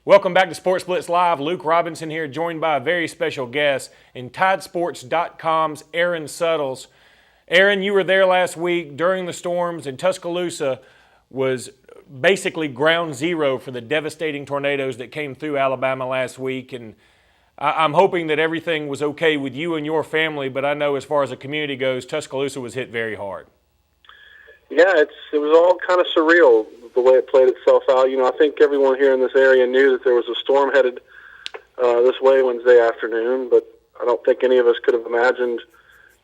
Welcome back to Sports Blitz Live. Luke Robinson here, joined by a very special guest in TideSports.com's Aaron Suttles. Aaron, you were there last week during the storms, and Tuscaloosa was basically ground zero for the devastating tornadoes that came through Alabama last week. And I'm hoping that everything was okay with you and your family, but I know as far as the community goes, Tuscaloosa was hit very hard. Yeah, it was all kind of surreal the way it played itself out. You know, I think everyone here in this area knew that there was a storm headed this way Wednesday afternoon, but I don't think any of us could have imagined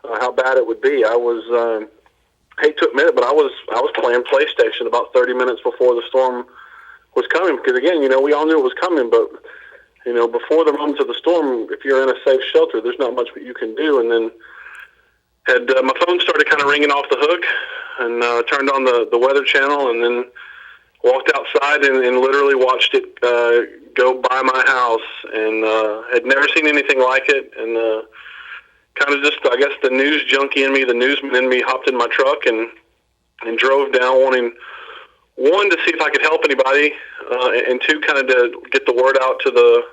how bad it would be. I was, hate to admit it, but I was playing PlayStation about 30 minutes before the storm was coming, because again, you know, we all knew it was coming, but you know, before the moments of the storm, if you're in a safe shelter, there's not much that you can do. And then my phone started kind of ringing off the hook, and turned on the Weather Channel, and then walked outside and literally watched it go by my house, and had never seen anything like it. And kind of just, I guess, the news junkie in me, the newsman in me, hopped in my truck and drove down, wanting, one, to see if I could help anybody, and two, kind of to get the word out to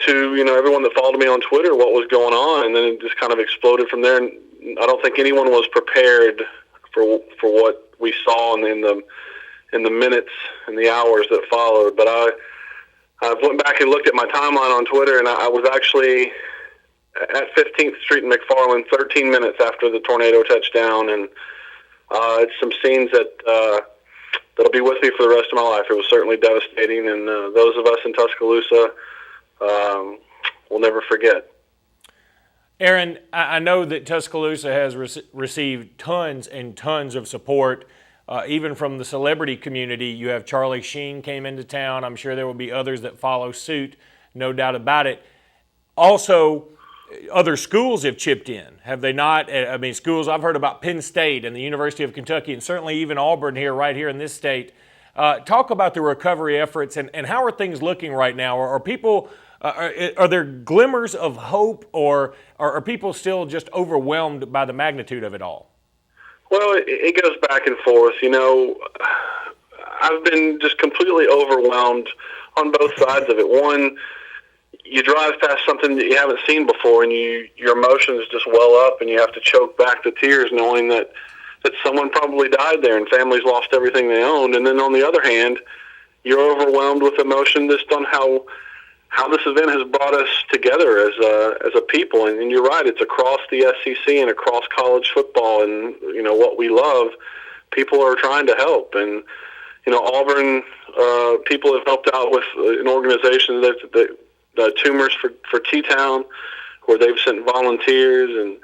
you know, everyone that followed me on Twitter what was going on. And then it just kind of exploded from there. And I don't think anyone was prepared for what we saw in the minutes and the hours that followed. But I went back and looked at my timeline on Twitter, and I was actually at 15th Street in McFarland 13 minutes after the tornado touched down. And it's some scenes that'll be with me for the rest of my life. It was certainly devastating, and those of us in Tuscaloosa will never forget. Aaron, I know that Tuscaloosa has received tons and tons of support, even from the celebrity community. You have Charlie Sheen came into town. I'm sure there will be others that follow suit, no doubt about it. Also, other schools have chipped in, have they not? I mean, schools, I've heard about Penn State and the University of Kentucky, and certainly even Auburn here, right here in this state. Talk about the recovery efforts, and how are things looking right now? Are people... Are there glimmers of hope, or are people still just overwhelmed by the magnitude of it all? Well, it goes back and forth. You know, I've been just completely overwhelmed on both sides of it. One, you drive past something that you haven't seen before, and your emotions just well up, and you have to choke back the tears knowing that someone probably died there and families lost everything they owned. And then on the other hand, you're overwhelmed with emotion just on how this event has brought us together as a people. And you're right, it's across the SEC and across college football, and you know what we love. People are trying to help, and you know, Auburn people have helped out with an organization that Tumors for T-Town, where they've sent volunteers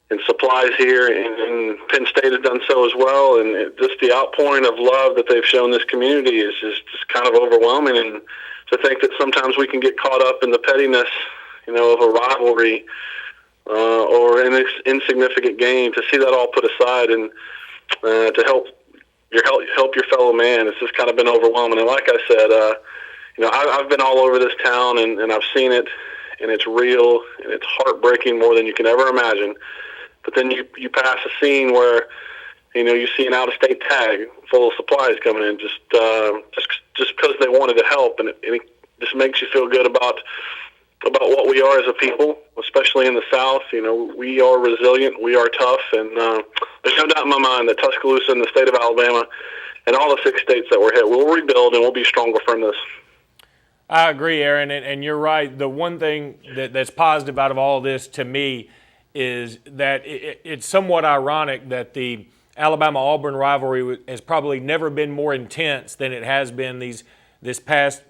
and supplies here, and Penn State has done so as well. And just the outpouring of love that they've shown this community is just kind of overwhelming. And to think that sometimes we can get caught up in the pettiness, you know, of a rivalry or an insignificant game, to see that all put aside and to help your fellow man, it's just kind of been overwhelming. And like I said, you know, I've been all over this town, and I've seen it, and it's real, and it's heartbreaking more than you can ever imagine. But then you pass a scene where, you know, you see an out-of-state tag full of supplies coming in just because they wanted to help, and it just makes you feel good about what we are as a people, especially in the South. You know, we are resilient, we are tough, and there's no doubt in my mind that Tuscaloosa and the state of Alabama and all the 6 states that were hit will rebuild, and we'll be stronger from this. I agree, Aaron, and you're right. The one thing that's positive out of all of this to me is that it's somewhat ironic that the Alabama-Auburn rivalry has probably never been more intense than it has been this past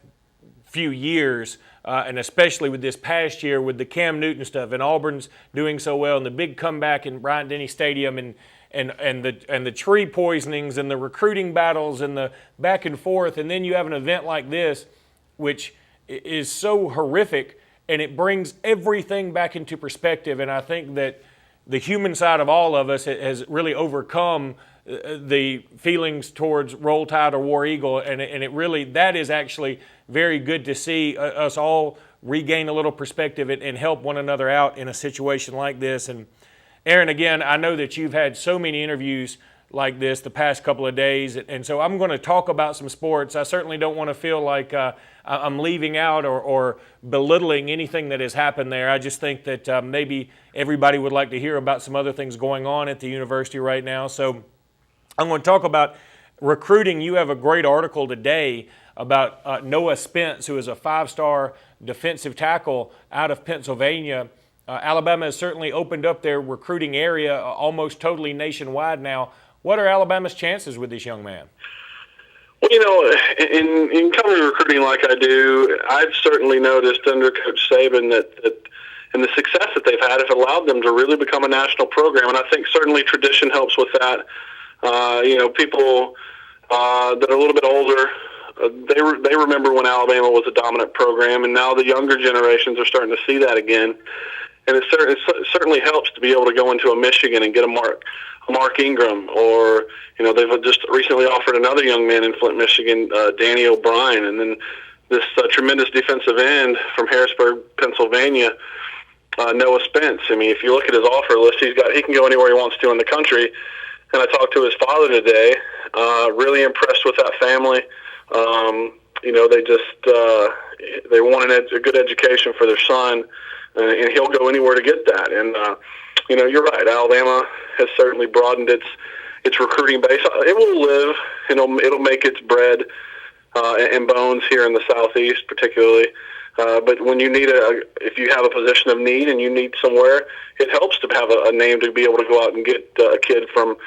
few years, and especially with this past year with the Cam Newton stuff, and Auburn's doing so well, and the big comeback in Bryant-Denny Stadium, and the tree poisonings and the recruiting battles and the back and forth, and then you have an event like this, which is so horrific, and it brings everything back into perspective. And I think that the human side of all of us has really overcome the feelings towards Roll Tide or War Eagle, and it really, that is actually very good to see us all regain a little perspective and help one another out in a situation like this. And Aaron, again, I know that you've had so many interviews like this the past couple of days, and so I'm going to talk about some sports. I certainly don't want to feel like I'm leaving out or belittling anything that has happened there. I just think that maybe everybody would like to hear about some other things going on at the university right now. So I'm going to talk about recruiting. You have a great article today about Noah Spence, who is a 5-star defensive tackle out of Pennsylvania. Alabama has certainly opened up their recruiting area almost totally nationwide now. What are Alabama's chances with this young man? Well, in covering recruiting like I do, I've certainly noticed under Coach Saban that and the success that they've had has allowed them to really become a national program. And I think certainly tradition helps with that. People that are a little bit older, they remember when Alabama was a dominant program, and now the younger generations are starting to see that again. And it certainly helps to be able to go into a Michigan and get a Mark Ingram, or they've just recently offered another young man in Flint, Michigan, Danny O'Brien, and then this tremendous defensive end from Harrisburg, Pennsylvania, Noah Spence. I mean, if you look at his offer list, he can go anywhere he wants to in the country. And I talked to his father today. Really impressed with that family. They want a good education for their son, and he'll go anywhere to get that. And you're right. Alabama has certainly broadened its recruiting base. It will live, and it'll make its bread and bones here in the Southeast, particularly. But when if you have a position of need and you need somewhere, it helps to have a name to be able to go out and get a kid from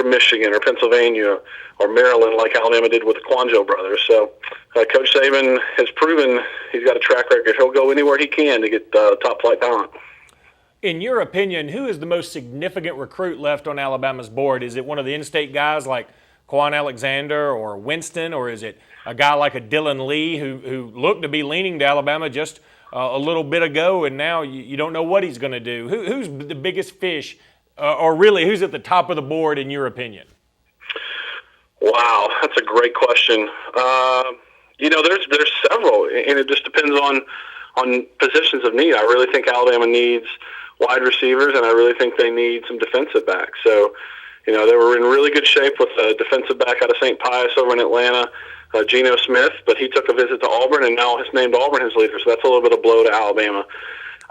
Michigan or Pennsylvania or Maryland, like Alabama did with the Quanjo brothers. So Coach Saban has proven he's got a track record. He'll go anywhere he can to get top-flight talent. In your opinion, who is the most significant recruit left on Alabama's board? Is it one of the in-state guys like Quan Alexander or Winston, or is it a guy like a Dylan Lee who looked to be leaning to Alabama just a little bit ago, and now you don't know what he's going to do? Who's the biggest fish, or really who's at the top of the board in your opinion? Wow, that's a great question. There's several, and it just depends on positions of need. I really think Alabama needs wide receivers, and I really think they need some defensive backs. So, they were in really good shape with a defensive back out of St. Pius over in Atlanta, Geno Smith, but he took a visit to Auburn and now has named Auburn his leader, so that's a little bit of blow to Alabama.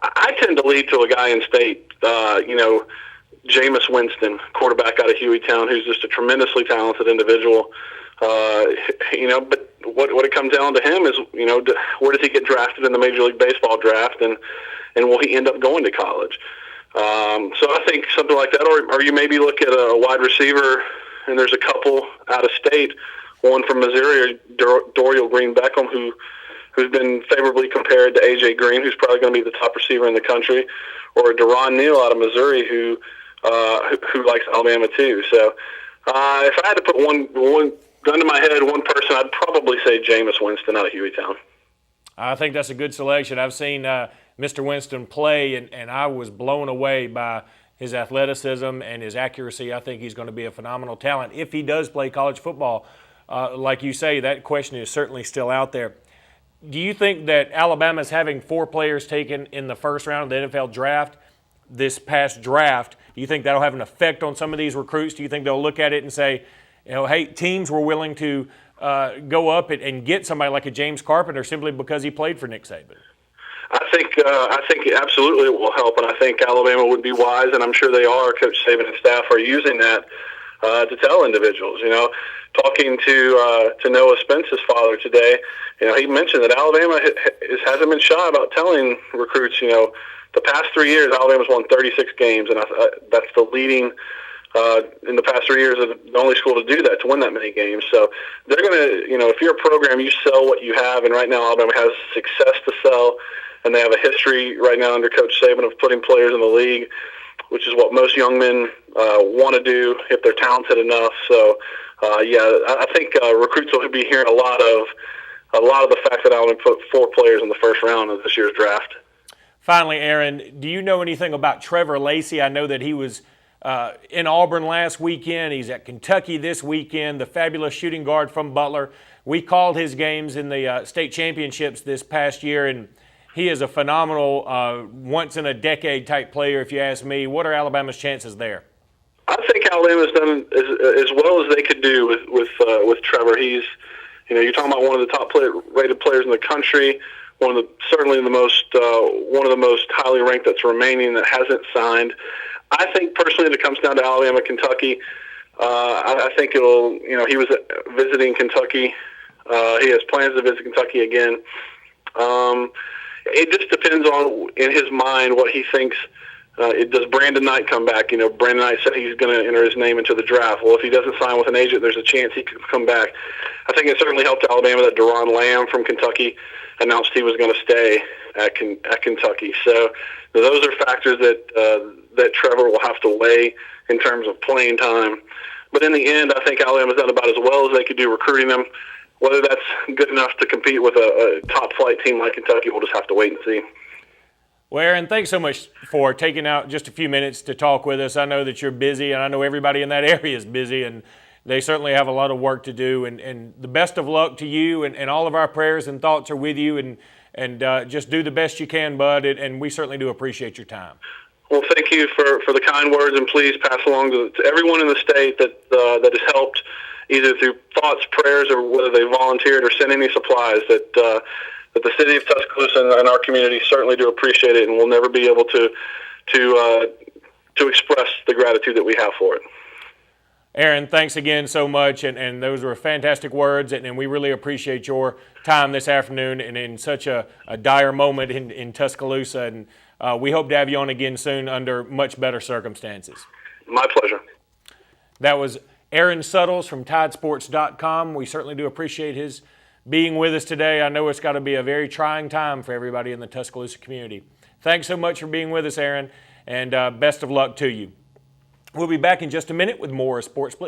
I tend to lead to a guy in state, Jameis Winston, quarterback out of Hueytown, who's just a tremendously talented individual. But what it comes down to him is, where does he get drafted in the Major League Baseball draft, and will he end up going to college? So I think something like that, or you maybe look at a wide receiver, and there's a couple out of state, one from Missouri, Dorial Green Beckham, who's been favorably compared to A.J. Green, who's probably going to be the top receiver in the country, or Deron Neal out of Missouri, who likes Alabama too. So if I had to put one gun to my head, one person, I'd probably say Jameis Winston out of Hueytown. I think that's a good selection. I've seen Mr. Winston play, and I was blown away by his athleticism and his accuracy. I think he's going to be a phenomenal talent if he does play college football. Like you say, that question is certainly still out there. Do you think that Alabama's having 4 players taken in the first round of the NFL draft, this past draft, do you think that'll have an effect on some of these recruits? Do you think they'll look at it and say, hey, teams were willing to go up and get somebody like a James Carpenter simply because he played for Nick Saban? I think absolutely it will help, and I think Alabama would be wise, and I'm sure they are. Coach Saban and staff are using that to tell individuals. Talking to Noah Spence's father today, he mentioned that Alabama hasn't been shy about telling recruits. The past 3 years, Alabama's won 36 games, and that's the leading. In the past 3 years, the only school to do that, to win that many games. So they're going to, if you're a program, you sell what you have, and right now Alabama has success to sell, and they have a history right now under Coach Saban of putting players in the league, which is what most young men want to do if they're talented enough. So, I think recruits will be hearing a lot of the fact that Alabama put 4 players in the first round of this year's draft. Finally, Aaron, do you know anything about Trevor Lacey? I know that he was in Auburn last weekend. He's at Kentucky this weekend, the fabulous shooting guard from Butler. We called his games in the state championships this past year, and he is a phenomenal once-in-a-decade type player, if you ask me. What are Alabama's chances there? I think Alabama's done as well as they could do with Trevor. He's, you're talking about one of the top rated players in the country, certainly the most one of the most highly ranked that's remaining that hasn't signed. I think personally, that it comes down to Alabama, Kentucky. I think it'll. He was visiting Kentucky. He has plans to visit Kentucky again. It just depends on, in his mind, what he thinks. Does Brandon Knight come back? Brandon Knight said he's going to enter his name into the draft. Well, if he doesn't sign with an agent, there's a chance he could come back. I think it certainly helped Alabama that Deron Lamb from Kentucky announced he was going to stay at Kentucky. So those are factors that Trevor will have to weigh in terms of playing time. But in the end, I think Alabama's done about as well as they could do recruiting them. Whether that's good enough to compete with a top-flight team like Kentucky, we'll just have to wait and see. Well, Aaron, thanks so much for taking out just a few minutes to talk with us. I know that you're busy, and I know everybody in that area is busy, and they certainly have a lot of work to do. And the best of luck to you, and all of our prayers and thoughts are with you, and just do the best you can, bud, and we certainly do appreciate your time. Well, thank you for the kind words, and please pass along to everyone in the state that has helped, either through thoughts, prayers, or whether they volunteered or sent any supplies, that the city of Tuscaloosa and our community certainly do appreciate it, and we'll never be able to express the gratitude that we have for it. Aaron, thanks again so much, and those were fantastic words, and we really appreciate your time this afternoon and in such a dire moment in Tuscaloosa, and we hope to have you on again soon under much better circumstances. My pleasure. That was Aaron Suttles from Tidesports.com. We certainly do appreciate his being with us today. I know it's got to be a very trying time for everybody in the Tuscaloosa community. Thanks so much for being with us, Aaron, and best of luck to you. We'll be back in just a minute with more Sports Blitz.